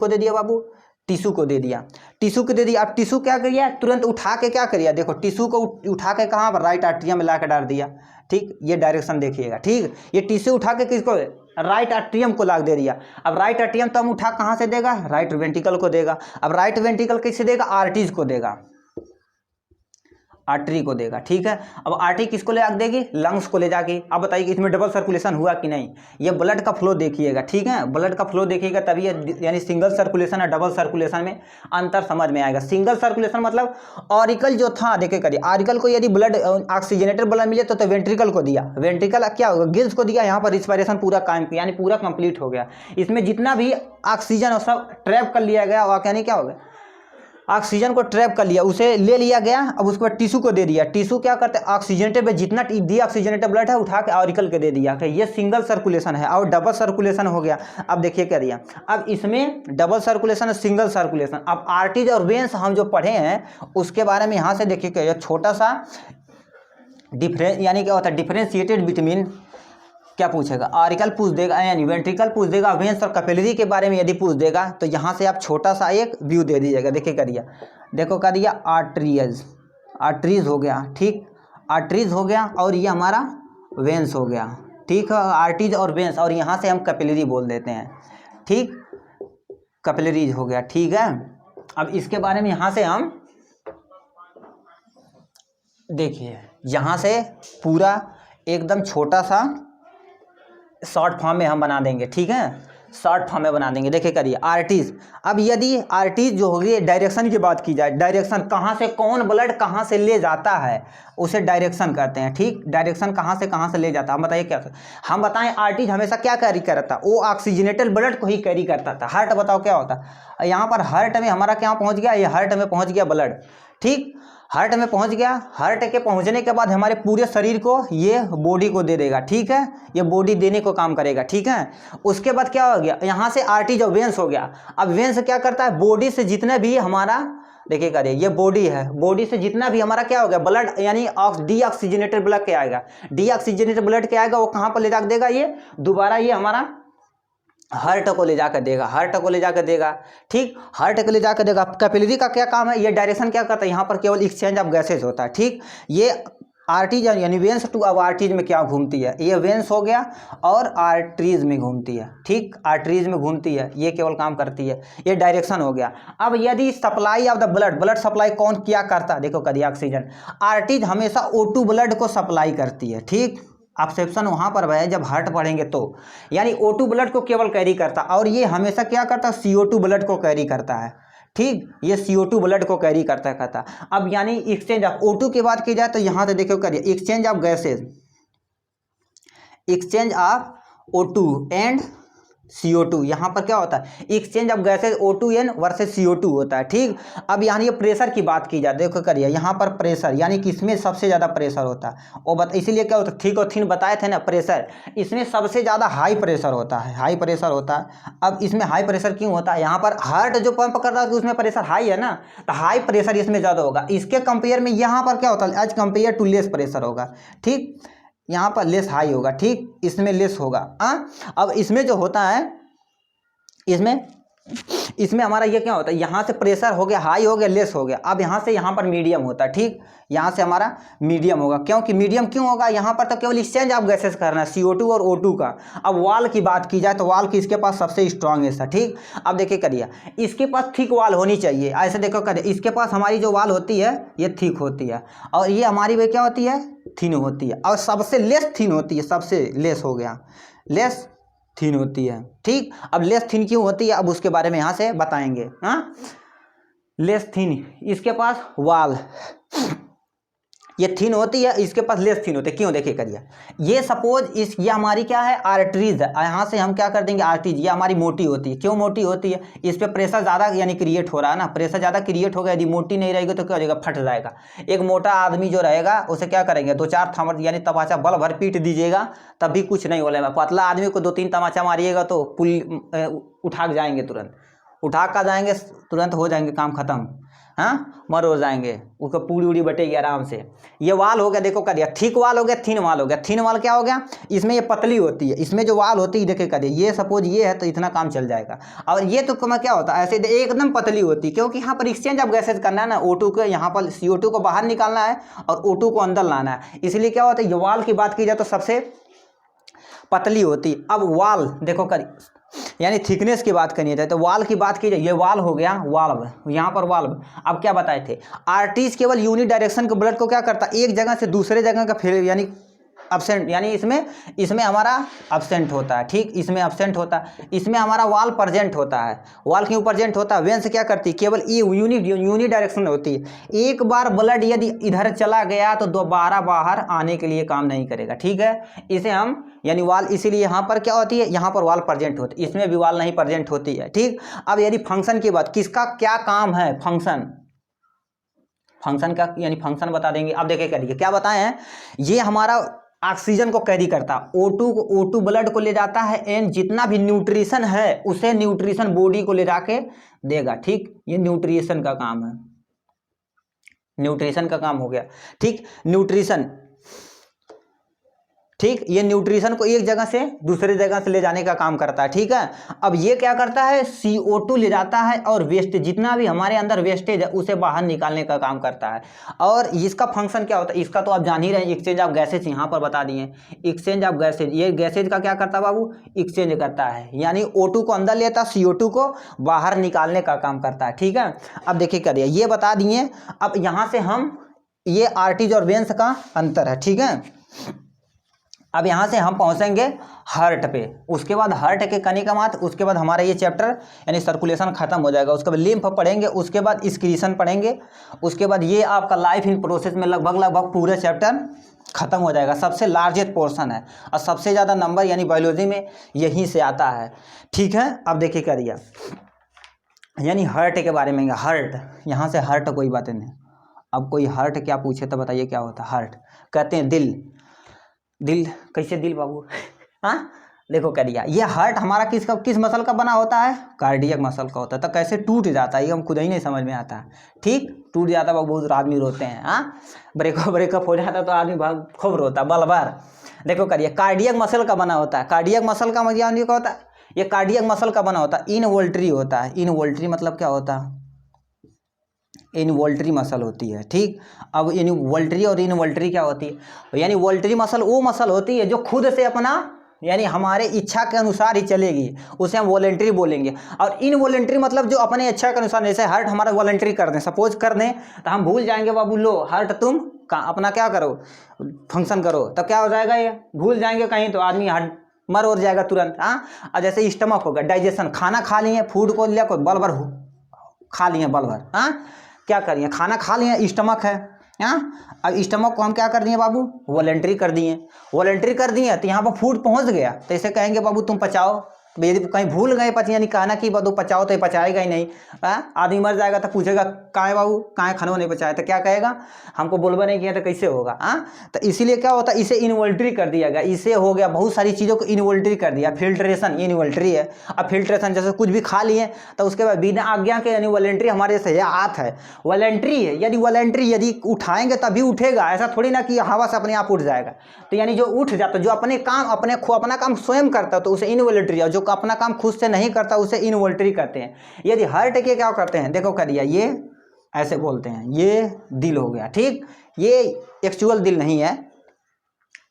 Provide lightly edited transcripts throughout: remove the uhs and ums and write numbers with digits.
को दे दिया बाबू, टिश्यू को दे दिया, टिश्यू को दे दिया। अब टिश्यू क्या करिए, तुरंत उठा के क्या करिए, देखो टिश्यू को उठा के कहाँ पर, राइट आर्टरियम में ला के डाल दिया। ठीक, ये डायरेक्शन देखिएगा। ठीक, ये टिश्यू उठा के किसको, राइट आर्टरियम को लाग दे दिया। अब राइट आर्टरियम तो हम उठा कहाँ से देगा, राइट वेंट्रिकल को देगा। अब राइट वेंट्रिकल किससे देगा, आर्टरीज को देगा, आर्टरी को देगा। ठीक है, अब आर्टरी किसको ले देगी, लंग्स को ले जाके। अब बताइए कि इसमें डबल सर्कुलेशन हुआ कि नहीं, ये ब्लड का फ्लो देखिएगा। ठीक है, ब्लड का फ्लो देखिएगा तभी यानी सिंगल सर्कुलेशन और डबल सर्कुलेशन में अंतर समझ में आएगा। सिंगल सर्कुलेशन मतलब ऑरिकल जो था, देखे करिए, ऑरिकल को यदि ब्लड ऑक्सीजनेटेड ब्लड मिले तो वेंट्रिकल को दिया, वेंट्रिकल क्या होगा, गिल्स को दिया, यहाँ पर रिस्पायरेशन पूरा काम किया, यानी पूरा कंप्लीट हो गया। इसमें जितना भी ऑक्सीजन और सब ट्रैप कर लिया गया, और यानी क्या हो गया, ऑक्सीजन को ट्रैप कर लिया, उसे ले लिया गया। अब उसके बाद टिश्यू को दे दिया, टिश्यू क्या करते हैं, ऑक्सीजनेटेड में जितना डीऑक्सीजनेटेड ब्लड है उठा के ऑरिकल के दे दिया। ये सिंगल सर्कुलेशन है। और डबल सर्कुलेशन हो गया। अब देखिए क्या दिया, अब इसमें डबल सर्कुलेशन और सिंगल सर्कुलेशन। अब आर्टरीज और वेन्स हम जो पढ़े हैं उसके बारे में यहाँ से देखिए क्या, छोटा सा डिफरेंस, यानी क्या होता है, डिफरेंशिएटेड बिटवीन, क्या पूछेगा, ऑरिकल पूछ देगा, यानी वेंट्रिकल पूछ देगा, वेन्स और कैपिलरी के बारे में यदि पूछ देगा तो यहाँ से आप छोटा सा एक व्यू दे दीजिएगा। देखिए कर दिया, देखो कर दिया, आर्टरीज, आर्टरीज हो गया। ठीक, आर्टरीज हो गया, और ये हमारा वेन्स हो गया। ठीक है, आर्टरीज और वेन्स, और यहाँ से हम कैपिलरी बोल देते हैं। ठीक, कैपिलरीज हो गया। ठीक है, अब इसके बारे में यहाँ से हम देखिए, यहाँ से पूरा एकदम छोटा सा शॉर्ट फॉर्म में हम बना देंगे। ठीक है, शॉर्ट फॉर्म में बना देंगे। देखिए करिए, आर्टरीज। अब यदि आर्टरीज जो होगी, डायरेक्शन की बात की जाए, डायरेक्शन कहाँ से कौन ब्लड कहाँ से ले जाता है उसे डायरेक्शन कहते हैं। ठीक, डायरेक्शन कहाँ से ले जाता है, हम बताइए क्या, हम बताएं आर्टरीज हमेशा क्या कैरी करता है, वो ऑक्सीजनेटेड ब्लड को ही कैरी करता था। हार्ट बताओ क्या होता है, यहाँ पर हार्ट में हमारा क्या पहुँच गया, ये हार्ट में पहुँच गया ब्लड। ठीक, हार्ट में पहुंच गया, हार्ट के पहुंचने के बाद हमारे पूरे शरीर को ये बॉडी को दे देगा। ठीक है, ये बॉडी देने को काम करेगा। ठीक है, उसके बाद क्या हो गया, यहाँ से आर्टरीज और वेन्स हो गया। अब वेन्स क्या करता है, बॉडी से जितने भी हमारा, देखिए करिए, ये बॉडी है, बॉडी से जितना भी हमारा क्या हो गया, ब्लड यानी डीऑक्सीजनेटेड ब्लड क्या आएगा, डीऑक्सीजनेटेड ब्लड क्या आएगा, वो कहाँ पर ले जाकर देगा, ये दोबारा ये हमारा हार्ट को ले जाकर देगा, हार्ट को ले जाकर देगा। ठीक, हार्ट को ले जाकर देगा। कैपिलरी का क्या काम है, ये डायरेक्शन क्या करता है, यहाँ पर केवल एक्सचेंज ऑफ गैसेज होता है। ठीक, ये आर्टरीज यानी वेन्स टू, अब आर्टरीज में क्या घूमती है, ये वेन्स हो गया और आर्टरीज में घूमती है। ठीक, आर्टरीज में घूमती है, ये केवल काम करती है, ये डायरेक्शन हो गया। अब यदि supply of the blood, blood supply कौन क्या करता है, देखो करिए, ऑक्सीजन, आर्टरीज हमेशा O2 ब्लड को सप्लाई करती है। ठीक, ऑब्सेप्शन वहाँ पर है जब हार्ट पढ़ेंगे तो, यानी O2 ब्लड को केवल कैरी करता, और ये हमेशा क्या करता है, CO2 ब्लड को कैरी करता है। ठीक, ये CO2 ब्लड को कैरी करता। अब यानी एक्सचेंज ऑफ O2 की बात की जाए तो यहाँ से देखो करिए, exchange of gases, exchange of O2 and CO2, यहाँ पर क्या होता है, exchange of gases O2n versus CO2 होता है। ठीक, अब यहाँ ये प्रेशर की बात की जाए, देखो करिए, यहाँ पर प्रेशर यानी किसमें सबसे ज़्यादा प्रेशर होता है, और इसीलिए क्या होता है, थिक और थिन बताए थे ना, प्रेशर इसमें सबसे ज़्यादा हाई प्रेशर होता है, हाई प्रेशर होता है। अब इसमें हाई प्रेशर क्यों होता है, यहाँ पर हार्ट जो पंप कर रहा है उसमें प्रेशर हाई है ना, तो हाई प्रेशर इसमें ज़्यादा होगा। इसके कंपेयर में यहाँ पर क्या होता है, as compare to less pressure होगा। ठीक, यहाँ पर लेस हाई होगा। ठीक, इसमें लेस होगा। अब इसमें जो होता है, इसमें हमारा ये क्या होता है, यहाँ से प्रेशर हो गया, हाई हो गया, लेस हो गया। अब यहाँ से यहाँ पर मीडियम होता है। ठीक, यहाँ से हमारा मीडियम होगा, क्योंकि मीडियम क्यों होगा, यहाँ पर तो केवल एक्सचेंज ऑफ गैसेस करना है, CO2 और O2 का। अब वाल की बात की जाए तो वाल की इसके पास सबसे स्ट्रांगेस्ट है। ठीक, अब देखिए करिए, इसके पास थिक वाल होनी चाहिए। ऐसे देखो करिए, इसके पास हमारी जो वाल होती है ये थिक होती है, और ये हमारी वे क्या होती है, थिन होती है, और सबसे लेस थिन होती है, सबसे लेस हो गया, लेस थिन होती है। ठीक, अब लेस थिन क्यों होती है, अब उसके बारे में यहाँ से बताएंगे। हाँ, लेस थिन, इसके पास वाल ये थिन होती है, इसके पास लेस थिन होती है, क्यों, देखिए करिए, ये सपोज ये हमारी क्या है, आर्टरीज है, यहाँ से हम क्या कर देंगे, आर्टरीज, ये हमारी मोटी होती है। क्यों मोटी होती है, इस पर प्रेशर ज़्यादा यानी क्रिएट हो रहा है ना, प्रेशर ज़्यादा क्रिएट होगा, यदि मोटी नहीं रहेगी तो क्या हो जाएगा, फट जाएगा। एक मोटा आदमी जो रहेगा उसे क्या करेंगे, 2-4 थमर यानी तमाचा बल भर पीट दीजिएगा तब भी कुछ नहीं होगा। पतला आदमी को 2-3 तमाचा मारिएगा तो पुल उठा के जाएंगे, तुरंत उठा कर जाएंगे, तुरंत हो जाएंगे काम खत्म हाँ, मर हो जाएंगे, उसको पूरी उड़ी बटेगी आराम से। ये वाल हो गया, देखो कर दिया, थिक वाल हो गया, थिन वाल हो गया। थिन वाल क्या हो गया, इसमें ये पतली होती है, इसमें जो वाल होती है देखे कर दिया, ये सपोज ये है तो इतना काम चल जाएगा। और ये तो क्या होता है, ऐसे एकदम पतली होती है, क्योंकि यहाँ पर एक्सचेंज ऑफ गैसेज करना है ना, O2 को यहाँ पर CO2 को बाहर निकालना है और O2 को अंदर लाना है। इसलिए क्या होता है, ये वाल की बात की जाए तो सबसे पतली होती। अब वाल देखो कर, यानी थिकनेस की बात करनी है तो वाल की बात की जाए, ये वाल हो गया, वाल्व, यहाँ पर वाल्व। अब क्या बताए थे, आर्टरीज केवल यूनिट डायरेक्शन के ब्लड को क्या करता है, एक जगह से दूसरे जगह का फिर यानी अब्सेंट, यानी इसमें हमारा अब्सेंट होता है, ठीक, इसमें अब्सेंट होता है, इसमें हमारा वाल प्रेजेंट होता है। वाल क्यों प्रेजेंट होता है, वेन से क्या करती है, केवल ये यूनिट डायरेक्शन होती है। एक बार ब्लड यदि इधर चला गया तो दोबारा बाहर आने के लिए काम नहीं करेगा, ठीक है, इसे हम यानी वाल, इसीलिए यहाँ पर क्या होती है, यहाँ पर वाल प्रेजेंट होती है, इसमें भी वाल नहीं प्रेजेंट होती है, ठीक। अब यदि फंक्शन की बात, किसका क्या काम है, फंक्शन का, यानी फंक्शन बता देंगे। अब देखिए करिए क्या बताए हैं, ये हमारा ऑक्सीजन को कैरी करता, O2 ब्लड को ले जाता है, एंड जितना भी न्यूट्रिशन है उसे न्यूट्रिशन बॉडी को ले जाके देगा, ठीक, ये न्यूट्रिशन का काम है, न्यूट्रिशन का काम हो गया, ठीक, न्यूट्रिशन, ठीक, ये न्यूट्रिशन को एक जगह से दूसरे जगह से ले जाने का काम करता है, ठीक है। अब ये क्या करता है, CO2 ले जाता है और वेस्ट, जितना भी हमारे अंदर वेस्टेज है उसे बाहर निकालने का काम करता है। और इसका फंक्शन क्या होता है, इसका तो आप जान ही रहे हैं, एक्सचेंज ऑफ गैसेज यहाँ पर बता दिए, एक्सचेंज ऑफ गैसेज, ये गैसेज का क्या करता है बाबू, एक्सचेंज करता है, यानी O2 को अंदर लेता, CO2 को बाहर निकालने का काम करता है, ठीक है। अब देखिए क्या दिया, ये बता दिए। अब यहाँ से हम, ये आर्टरीज और वेन्स का अंतर है, ठीक है। अब यहाँ से हम पहुँचेंगे हार्ट पे, उसके बाद हार्ट के करने का मात, उसके बाद हमारा ये चैप्टर यानी सर्कुलेशन खत्म हो जाएगा, उसके बाद लिम्फ पढ़ेंगे, उसके बाद एक्सक्रीशन पढ़ेंगे, उसके बाद ये आपका लाइफ इन प्रोसेस में लगभग पूरा चैप्टर खत्म हो जाएगा। सबसे लार्जेस्ट पोर्शन है और सबसे ज़्यादा नंबर यानी बायोलॉजी में यहीं से आता है, ठीक है। अब देखिए क्या दिया, यानी हार्ट के बारे में, हार्ट, यहाँ से हार्ट कोई बात नहीं। अब कोई हार्ट क्या पूछे तो बताइए क्या होता है हार्ट, कहते हैं दिल, दिल कैसे दिल बाबू, हाँ देखो क्या दिया, ये हार्ट हमारा किस मसल का बना होता है, कार्डियक मसल का होता है। तो कैसे टूट जाता है ये हम खुद ही नहीं समझ में आता है, ठीक, टूट जाता है, बहुत आदमी रोते हैं, हाँ, ब्रेकअप हो जाता है तो आदमी खूब रोता है बल भर। देखो करिए, कार्डियक मसल का बना होता है, कार्डियक मसल का मतलब क्या होता है, ये कार्डियक मसल का बना होता है, इनवोल्ट्री होता है। इनवोल्ट्री मतलब क्या होता है, इनवोल्ट्री मसल होती है, ठीक। अब इनवोल्ट्री और इनवोल्ट्री क्या होती है, यानी वोल्ट्री मसल वो मसल होती है जो खुद से अपना यानी हमारे इच्छा के अनुसार ही चलेगी, उसे हम वॉलंटरी बोलेंगे। और इनवॉलंटरी मतलब जो अपने इच्छा के अनुसार, जैसे हार्ट हमारा वॉलंटरी कर दें, सपोज कर दें, तो हम भूल जाएंगे बाबू, लो हार्ट तुम अपना क्या करो, फंक्शन करो, तब क्या हो जाएगा, ये भूल जाएंगे कहीं तो आदमी हार्ट मर और जाएगा तुरंत, हाँ। और जैसे स्टमक होगा, डाइजेशन, खाना खा लिए, फूड को लिया, कोई बल भर खा लिए, बल भर, हाँ, क्या करिए, खाना खा लिए, स्टमक है, हाँ। अब स्टमक को हम क्या कर दिए बाबू, वॉलंटरी कर दिए, वॉलंटरी कर दिए तो यहाँ पर फूड पहुँच गया, तो इसे कहेंगे बाबू तुम पचाओ। यदि कहीं भूल गए यानी कहना कि बाबू पचाओ, तो ये पचाएगा ही नहीं, आदमी मर जाएगा तो पूछेगा कहाँ है बाबू, कहाँ है, खाना नहीं पचाया, तो क्या कहेगा, हमको बोलबा नहीं किया तो कैसे होगा, हाँ। तो इसीलिए क्या होता है, इसे इनवोल्ट्री कर दिया गया, इसे हो गया बहुत सारी चीज़ों को इनवोल्ट्री कर दिया। फिल्ट्रेशन इनवोल्ट्री है। अब फिल्ट्रेशन जैसे कुछ भी खा लिए तो उसके बाद बिना आज्ञा के, यानी वॉलंटरी हमारे से हाथ है, वॉलंटरी है, यदि वॉलंटरी यदि उठाएंगे तभी उठेगा, ऐसा थोड़ी ना कि हवा से अपने आप उठ जाएगा। तो यानी जो उठ जाता, जो अपने काम अपना काम स्वयं करता है तो उसे इनवॉलंटरी, और जो अपना काम खुद से नहीं करता उसे इनवॉलंटरी करते हैं। यदि हार्ट के क्या करते हैं, देखो करिए, ये ऐसे बोलते हैं, ये दिल हो गया, ठीक, ये एक्चुअल दिल नहीं है,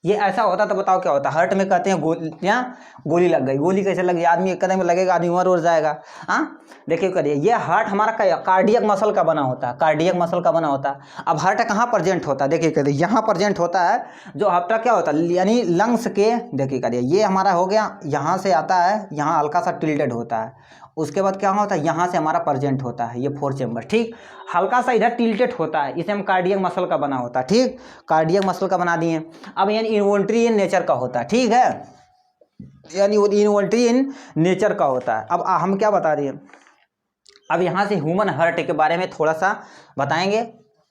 ये ऐसा होता तो बताओ क्या होता। हार्ट में कहते हैं गोली लग गई, गोली कैसे लगी, आदमी एक कदम में लगेगा, आदमी मर और जाएगा, हाँ। देखिए करिए, ये हार्ट हमारा कार्डियक मसल का बना होता है, कार्डियक मसल का बना होता है। अब हार्ट कहाँ प्रेजेंट होता है, देखिए करिए, यहाँ प्रेजेंट होता है, जो हार्ट क्या होता है, यानी लंग्स के, देखिए करिए, ये हमारा हो गया, यहाँ से आता है, यहाँ हल्का सा टिल्टेड होता है, उसके बाद क्या होता है, यहाँ से हमारा प्रेजेंट होता है, ये 4 चैम्बर, ठीक, हल्का सा इधर टिल्टेड होता है, इसे हम कार्डियक मसल का बना होता है, ठीक, कार्डियक मसल का बना दिए। अब यानी इनवॉलंटरी इन नेचर का होता है, ठीक है, यानी वो इनवॉलंटरी इन नेचर का होता है। अब हम क्या बता रहे हैं, अब यहाँ से ह्यूमन हार्ट के बारे में थोड़ा सा बताएंगे,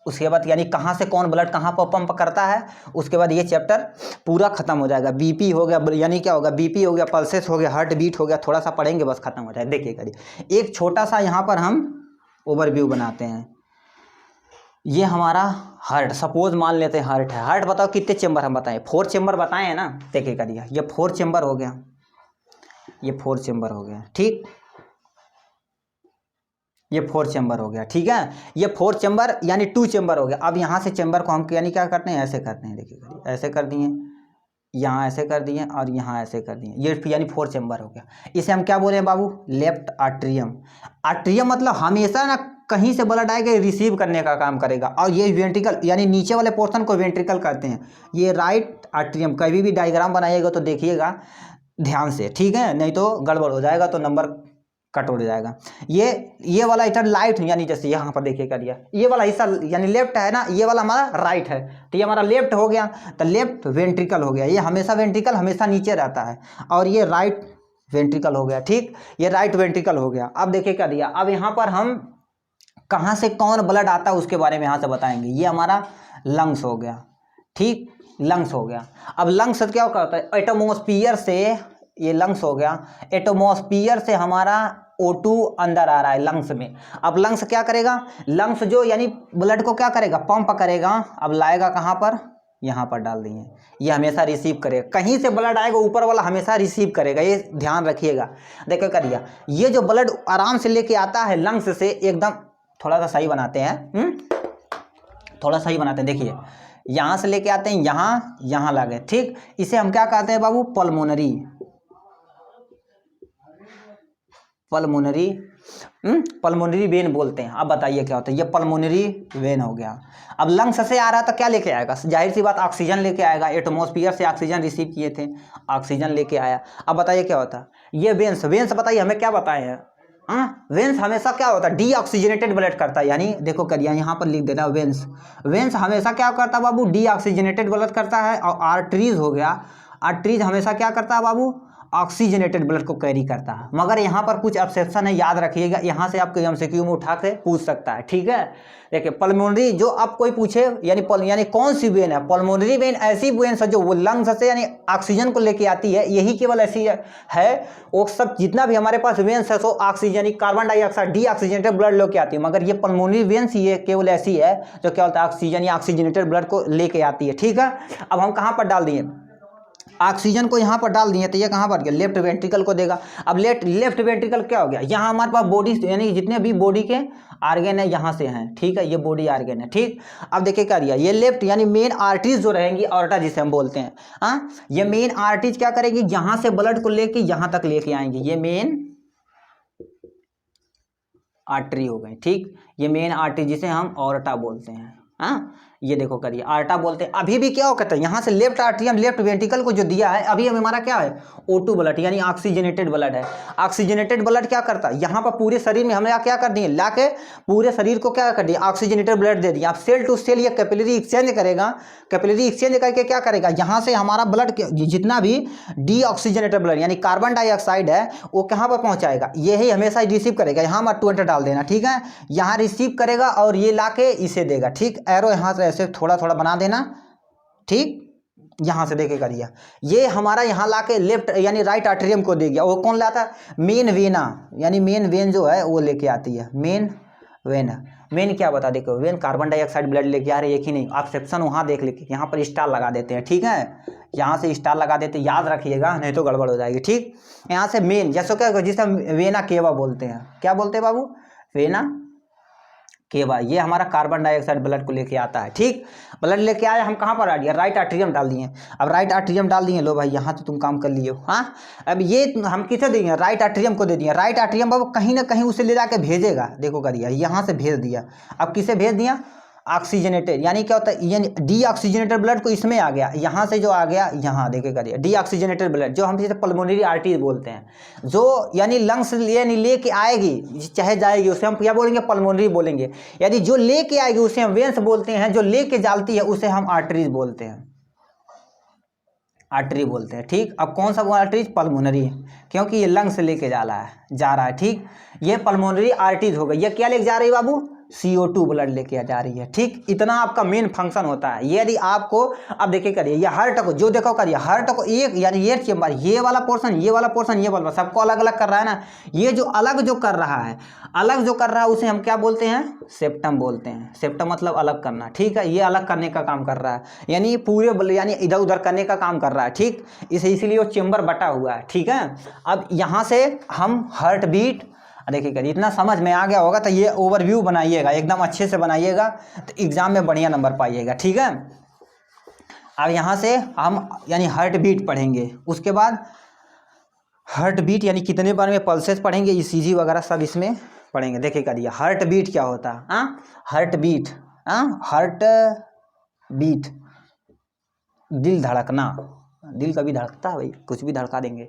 उसके बाद यानी कहाँ से कौन ब्लड कहाँ पर पंप करता है, उसके बाद ये चैप्टर पूरा खत्म हो जाएगा। बीपी हो गया, यानी क्या होगा, बीपी हो गया, पल्सेस हो गया, हार्ट बीट हो गया, थोड़ा सा पढ़ेंगे बस खत्म हो जाए। देखिए करिए, एक छोटा सा यहाँ पर हम ओवरव्यू बनाते हैं, ये हमारा हार्ट, सपोज मान लेते हैं हार्ट है। हार्ट बताओ कितने चेम्बर हम बताएं? 4 चेम्बर बताए हैं ना। देखिए करिए, ये 4 चेम्बर हो गया, ये 4 चेम्बर हो गया, ठीक। ये 4 चेम्बर हो गया, ठीक है। ये 4 चेम्बर यानी 2 चेम्बर हो गया। अब यहाँ से चेम्बर को हम यानी क्या करते हैं, ऐसे करते हैं। देखिए करिए, ऐसे कर दिए, यहाँ ऐसे कर दिए और यहाँ ऐसे कर दिए, ये यानी 4 चेम्बर हो गया। इसे हम क्या बोले हैं बाबू? Left atrium. आर्ट्रियम मतलब हमेशा ना कहीं से ब्लड आएगा रिसीव करने का काम करेगा, और ये वेंट्रिकल यानी नीचे वाले पोर्शन को वेंट्रिकल कहते हैं। ये राइट आर्ट्रियम। कभी भी डायग्राम बनाइएगा तो देखिएगा ध्यान से, ठीक है, नहीं तो गड़बड़ हो जाएगा, तो नंबर कट हो जाएगा। ये वाला इधर लाइट यानी जैसे यहाँ पर देखिए करिए, ये वाला हिस्सा यानी लेफ्ट है ना, ये वाला हमारा राइट है, तो ये हमारा लेफ्ट हो गया, तो लेफ्ट वेंट्रिकल हो गया। ये हमेशा वेंट्रिकल हमेशा नीचे रहता है, और ये राइट वेंट्रिकल हो गया, ठीक। ये राइट वेंट्रिकल हो गया। अब देखिए क्या दिया, अब यहाँ पर हम कहाँ से कौन ब्लड आता है उसके बारे में यहाँ से बताएंगे। ये हमारा लंग्स हो गया, ठीक, लंग्स हो गया। अब लंग्स क्या होता है? एटमॉस्फियर से, ये लंग्स हो गया, एटमॉस्फियर से हमारा O2 अंदर आ रहा है लंग्स में। अब लंग्स क्या करेगा? लंग्स जो यानी ब्लड को क्या करेगा? पंप करेगा। अब लाएगा कहाँ पर? यहाँ पर डाल दिए। ये हमेशा रिसीव करेगा, कहीं से ब्लड आएगा ऊपर वाला हमेशा रिसीव करेगा, ये ध्यान रखिएगा। देखो करिए, ये जो ब्लड आराम से लेके आता है लंग्स से, एकदम थोड़ा सा सही बनाते हैं, थोड़ा सही बनाते हैं। देखिए यहाँ से लेके आते हैं, यहाँ लगे, ठीक। इसे हम क्या कहते हैं बाबू? पल्मोनरी, पल्मोनरी वेन बोलते हैं। अब बताइए क्या होता है? ये पल्मोनरी वेन हो गया। अब लंग्स से आ रहा तो क्या लेके आएगा? जाहिर सी बात ऑक्सीजन लेके आएगा, एटमॉस्फियर से ऑक्सीजन रिसीव किए थे, ऑक्सीजन लेके आया। अब बताइए क्या होता है? ये वेन्स, वेन्स बताइए हमें क्या बताए हैं? वेन्स हमेशा क्या होता है? डीऑक्सीजनेटेड ब्लड करता है। यानी देखो करिए, यहाँ पर लिख देना वेन्स। वेन्स हमेशा क्या करता है बाबू? डीऑक्सीजनेटेड ब्लड करता है। और आर्टरीज हो गया, आर्टरीज हमेशा क्या करता है बाबू? ऑक्सीजनेटेड ब्लड को कैरी करता है। मगर यहाँ पर कुछ एक्सेप्शन है, याद रखिएगा, यहाँ से आपको एमसीक्यू में उठा के पूछ सकता है, ठीक है। देखिए पल्मोनरी, जो आप कोई पूछे यानी कौन सी वेन है? पल्मोनरी वेन ऐसी वेन है जो वो लंग्स से यानी ऑक्सीजन को लेके आती है, यही केवल ऐसी है। वो सब जितना भी हमारे पास वेन्स है so oxygen, carbon dioxide, deoxygenated blood लेके आती है। मगर ये पल्मोनरी वेन्स ये केवल ऐसी है जो क्या होता है? ऑक्सीजन या ऑक्सीजनेटेड ब्लड को लेके आती है, ठीक है। अब हम कहाँ पर डाल दिए? ऑक्सीजन को यहाँ पर डाल दिए, तो ये कहाँ पर गया? लेफ्ट वेंट्रिकल को देगा। अब लेफ्ट वेंट्रिकल क्या हो गया? यहाँ हमारे पास बॉडी यानी जितने भी बॉडी के आर्गन है यहाँ से हैं, ठीक है, ये बॉडी आर्गन है, ठीक। अब देखिए क्या दिया, ये लेफ्ट यानी मेन आर्टरीज जो रहेंगी, ऑर्टा जिसे हम बोलते हैं, हाँ, ये मेन आर्टरीज क्या करेगी? यहाँ से ब्लड को लेके यहाँ तक लेके आएंगी, ये मेन आर्टरी हो गई, ठीक। ये मेन आर्टरी जिसे हम ऑर्टा बोलते हैं, हाँ, ये देखो करिए आर्टा बोलते हैं। अभी भी क्या हो कहते हैं? यहाँ से लेफ्ट आर्ट्रियम, लेफ्ट वेंट्रिकल को जो दिया है, अभी हमारा क्या है? O2 ब्लड यानी ऑक्सीजनेटेड ब्लड है। ऑक्सीजनेटेड ब्लड क्या करता है? यहाँ पर पूरे शरीर में हमने क्या कर दिए? ला के पूरे शरीर को क्या कर दिया? ऑक्सीजनेटेड ब्लड दे दिया। अब सेल टू सेल ये कैपिलरी एक्सचेंज करेगा, कैपिलरी एक्सचेंज करके क्या करेगा? यहाँ से हमारा ब्लड जितना भी डीऑक्सीजनेटेड ब्लड यानी कार्बन डाइऑक्साइड है वो कहाँ पर पहुँचाएगा? यही हमेशा रिसीव करेगा। यहाँ पर 2 डाल देना, ठीक है, यहाँ रिसीव करेगा और ये ला के इसे देगा, ठीक। एरो यहाँ से ऐसे थोड़ा थोड़ा बना देना, ठीक। यहाँ से देखे करिए, ये हमारा यहाँ लाके लेफ्ट यानी राइट आर्टेरियम को दे गया। वो कौन लाता है? मेन वेना, यानी मेन वेन जो है वो लेके आती है, मेन वेन। मेन क्या बता, देखो वेन कार्बन डाइऑक्साइड ब्लड लेके आ रही है कि नहीं, आप सेक्शन वहाँ देख लेके यहाँ पर स्टार लगा देते हैं, ठीक है, यहाँ से स्टार लगा देते, याद रखिएगा नहीं तो गड़बड़ हो जाएगी, ठीक। यहाँ से मेन जैसे क्या जिसे हम वेना केवा बोलते हैं, क्या बोलते हैं बाबू? Vena cava. ये हमारा कार्बन डाइऑक्साइड ब्लड को लेके आता है, ठीक। ब्लड लेके आया, हम कहाँ पर आ गया? राइट आर्टेरियम डाल दिए। अब राइट आर्टेरियम डाल दिए, लो भाई यहाँ तो तुम काम कर लिए हो, हाँ। अब ये हम किसे देंगे? राइट आर्टेरियम को दे दिए। राइट आर्टेरियम बाबू कहीं ना कहीं उसे ले जाके भेजेगा, देखो करिए, यहाँ से भेज दिया। अब किसे भेज दिया? ऑक्सीजनेटेड, यानी क्या होता है? यानी डीऑक्सीजनेटेड ब्लड को इसमें आ गया, यहाँ से जो आ गया यहाँ देखे करिए, डीऑक्सीजनेटेड ब्लड जो हम जैसे पल्मोनरी आर्टरी बोलते हैं, जो यानी लंग्स यानी लेके आएगी चाहे जाएगी, उसे हम क्या बोलेंगे? पल्मोनरी बोलेंगे। यानी जो लेके आएगी उसे हम वेन्स बोलते हैं, जो लेके जाती है उसे हम आर्टरीज बोलते हैं, आर्टरी बोलते हैं, ठीक। अब कौन सा आर्टरीज? पल्मोनरी, क्योंकि ये लंग्स से लेके जा रहा है, ठीक। ये पल्मोनरी आर्टरीज हो गई। ये क्या लेके जा रही है बाबू? CO2 ब्लड लेके जा रही है। ठीक, इतना आपका मेन फंक्शन होता है। ये यदि आपको, अब देखिए करिए, ये हार्ट को जो देखो करिए, हार्ट को एक यानी ये चेम्बर, ये वाला पोर्शन, ये वाला पोर्शन, ये वाला, सबको अलग अलग कर रहा है ना। ये जो अलग जो कर रहा है, अलग जो कर रहा है उसे हम क्या बोलते हैं? सेप्टम बोलते हैं। सेप्टम मतलब अलग करना। ठीक है, ये अलग करने का काम कर रहा है, यानी पूरे यानी इधर उधर करने का काम कर रहा है। ठीक, इसलिए वो चेम्बर बटा हुआ है। ठीक है, अब यहाँ से हम हार्ट बीट, देखिए करिए, इतना समझ में आ गया होगा तो ये ओवरव्यू बनाइएगा, एकदम अच्छे से बनाइएगा तो एग्जाम में बढ़िया नंबर पाइएगा। ठीक है, अब यहाँ से हम यानी हार्ट बीट पढ़ेंगे, उसके बाद हार्ट बीट यानी कितने बार में पल्सेस पढ़ेंगे, ECG वगैरह सब इसमें पढ़ेंगे। देखिए करिए, हार्ट बीट क्या होता है? हार्ट बीट, हार्ट बीट, दिल धड़कना। दिल कभी धड़कता है भाई? कुछ भी धड़का देंगे।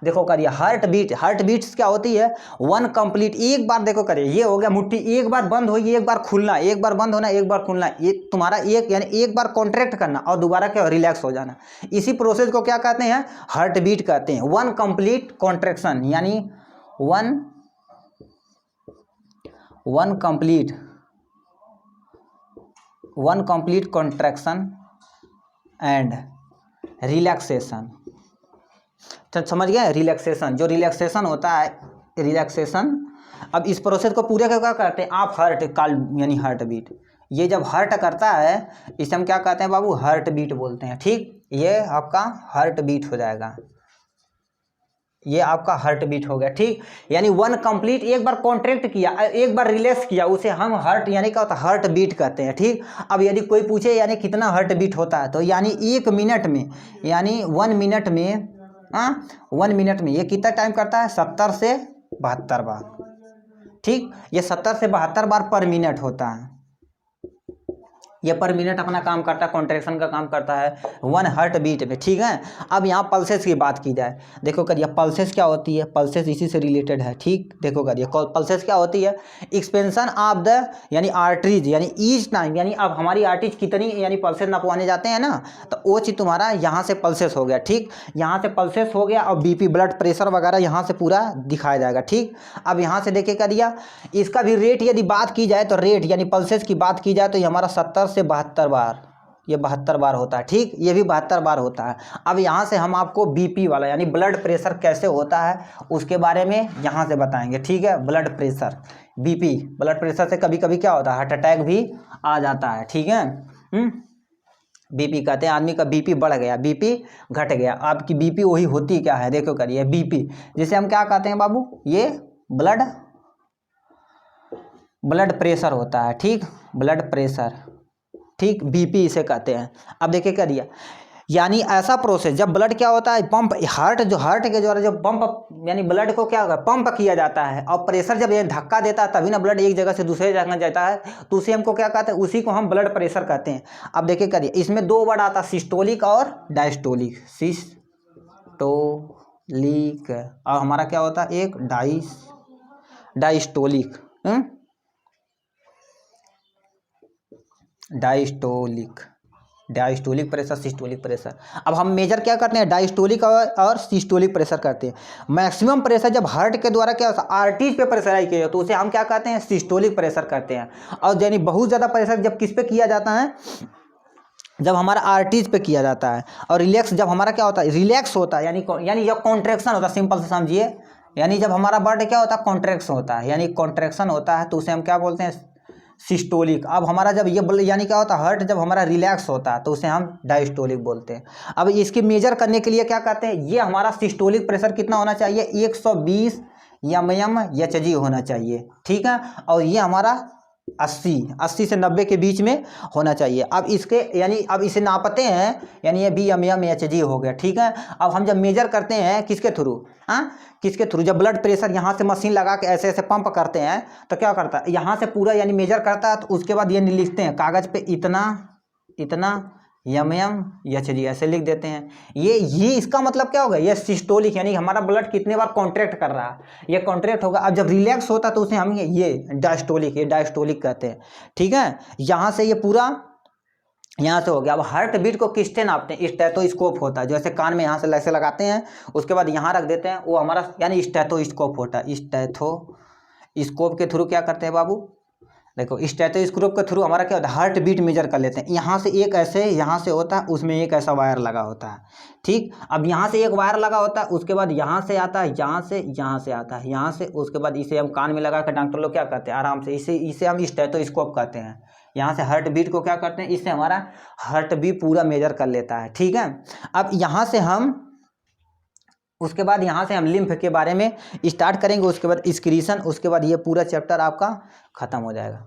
देखो करिए, हार्ट बीट्स क्या होती है? वन कंप्लीट, एक बार देखो करिए, ये हो गया मुट्ठी, एक बार बंद होगी, एक बार खुलना, एक बार बंद होना, एक बार खुलना, ये तुम्हारा एक यानी एक बार कॉन्ट्रैक्ट करना और दोबारा क्या रिलैक्स हो जाना। इसी प्रोसेस को क्या कहते हैं? हार्ट बीट कहते हैं। वन कंप्लीट कॉन्ट्रैक्शन यानी one complete contraction and relaxation. तो समझ गए? रिलैक्सेशन, जो रिलैक्सेशन होता है, रिलैक्सेशन। अब इस प्रोसेस को पूरे क्या करते हैं आप? हार्ट काल यानी हार्ट बीट। ये जब हार्ट करता है इसे हम क्या कहते हैं बाबू? हार्ट बीट बोलते हैं। ठीक, ये आपका हार्ट बीट हो जाएगा, ये आपका हार्ट बीट हो गया। ठीक, यानी वन कंप्लीट, एक बार कॉन्ट्रैक्ट किया, एक बार रिलैक्स किया, उसे हम हार्ट यानी क्या होता है? हार्ट बीट कहते हैं। ठीक, अब यदि कोई पूछे यानी कितना हार्ट बीट होता है, तो यानी 1 मिनट में, यानी 1 मिनट में, 1 मिनट में ये कितना टाइम करता है? 70 से 72 बार। ठीक, ये 70 से 72 बार पर मिनट होता है। ये पर मिनट अपना काम करता है, कॉन्ट्रैक्शन का काम करता है 1 हार्ट बीट में। ठीक है, अब यहाँ पल्सेस की बात की जाए, देखो करिए पल्सेस क्या होती है? पल्सेस इसी से रिलेटेड है। ठीक, देखो करिए, पल्सेस क्या होती है? एक्सपेंशन ऑफ द यानी आर्टरीज, यानी ईच टाइम, यानी अब हमारी आर्टरीज कितनी यानी पल्सेस नपवाने जाते हैं ना, तो वो चीज़ तुम्हारा यहाँ से पल्सेस हो गया। ठीक, यहाँ से पल्सेस हो गया और BP ब्लड प्रेशर वगैरह यहाँ से पूरा दिखाया जाएगा। ठीक, अब यहाँ से देखे करिए, इसका भी रेट यदि बात की जाए तो रेट यानी पल्सेस की बात की जाए तो ये हमारा 70 से 72 बार, ये 72 बार होता है। ठीक, ये भी 72 बार होता है। अब यहाँ से हम आपको BP वाला यानी ब्लड प्रेशर कैसे होता है उसके बारे में यहाँ से बताएंगे। ठीक है, blood pressure, BP, blood pressure से कभी कभी क्या होता है? हार्ट अटैक भी आ जाता है। ठीक है, BP कहते हैं आदमी का BP बढ़ गया, BP घट गया। आपकी BP वही होती क्या है? देखो करिए, BP जिसे हम क्या कहते हैं बाबू? ये ब्लड प्रेशर होता है। ठीक, ब्लड प्रेशर, ठीक, BP इसे कहते हैं। अब देखिए करिए, यानी ऐसा प्रोसेस जब ब्लड क्या होता है? पंप, हार्ट के द्वारा जब पंप यानी ब्लड को क्या होगा? पंप किया जाता है, और प्रेशर जब ये धक्का देता है तभी ना ब्लड एक जगह से दूसरे जगह जाता है, तो उसे हमको क्या कहते हैं? उसी को हम ब्लड प्रेशर कहते हैं। अब देखिए करिए, इसमें 2 वर्ड आता है, सिस्टोलिक और डायस्टोलिक। सिस्टोलिक और हमारा क्या होता है? एक diastolic. Diastolic pressure, systolic pressure. अब हम मेजर क्या करते हैं? डायस्टोलिक और सिस्टोलिक प्रेशर करते हैं। मैक्सिमम प्रेशर जब हार्ट के द्वारा क्या होता है? आर्टरीज पे प्रेशराइज किया तो उसे हम क्या कहते हैं? सिस्टोलिक प्रेशर करते हैं। और यानी बहुत ज़्यादा प्रेशर जब किस पे किया जाता है? जब हमारा आर्टरीज पे किया जाता है। और रिलैक्स जब हमारा क्या होता है? रिलैक्स होता है, यानी जब कॉन्ट्रैक्शन होता है, सिंपल से समझिए, यानी जब हमारा ब्लड क्या होता है? कॉन्ट्रैक्शन होता है, यानी कॉन्ट्रैक्शन होता है तो उसे हम क्या बोलते हैं? सिस्टोलिक। अब हमारा जब ये यानी क्या होता है? हार्ट जब हमारा रिलैक्स होता है तो उसे हम डायस्टोलिक बोलते हैं। अब इसकी मेजर करने के लिए क्या कहते हैं? ये हमारा सिस्टोलिक प्रेशर कितना होना चाहिए? 120 mmHg होना चाहिए। ठीक है, और ये हमारा 80 से 90 के बीच में होना चाहिए। अब इसके यानी अब इसे नापते हैं, यानी ये mmHg हो गया। ठीक है, अब हम जब मेजर करते हैं किसके थ्रू? किसके थ्रू? जब ब्लड प्रेशर यहाँ से मशीन लगा के ऐसे ऐसे पंप करते हैं तो क्या करता है? यहाँ से पूरा यानी मेजर करता है, तो उसके बाद ये लिखते हैं कागज़ पे, इतना mmHg ऐसे लिख देते हैं। ये इसका मतलब क्या होगा? ये सिस्टोलिक, यानी हमारा ब्लड कितने बार कॉन्ट्रैक्ट कर रहा है, ये कॉन्ट्रैक्ट होगा। अब जब रिलैक्स होता है तो उसे हम ये डायस्टोलिक कहते हैं। ठीक है, यहाँ से ये पूरा यहाँ से हो गया। अब हार्ट बीट को किससे नापते हैं? स्टेथोस्कोप होता है, जैसे कान में यहाँ से ऐसे लगाते हैं, उसके बाद यहाँ रख देते हैं, वो हमारा यानी स्टेथोस्कोप होता है। स्टेथोस्कोप के थ्रू क्या करते हैं बाबू? देखो स्टेथोस्कोप के थ्रू हमारा क्या होता है, हार्ट बीट मेजर कर लेते हैं। यहाँ से एक ऐसे यहाँ से होता है, उसमें एक ऐसा वायर लगा होता है, ठीक। अब यहाँ से एक वायर लगा होता है, उसके बाद यहाँ से आता है, यहाँ से आता है, यहाँ से, उसके बाद इसे हम कान में लगा कर डॉक्टर लोग क्या करते हैं आराम से, इसे हम स्टेथोस्कोप कहते हैं। यहाँ से हार्ट बीट को क्या करते हैं, इससे हमारा हार्ट भी पूरा मेजर कर लेता है, ठीक है। अब यहाँ से हम उसके बाद यहाँ से हम लिम्फ के बारे में स्टार्ट करेंगे, उसके बाद एक्सक्रीशन, उसके बाद ये पूरा चैप्टर आपका खत्म हो जाएगा।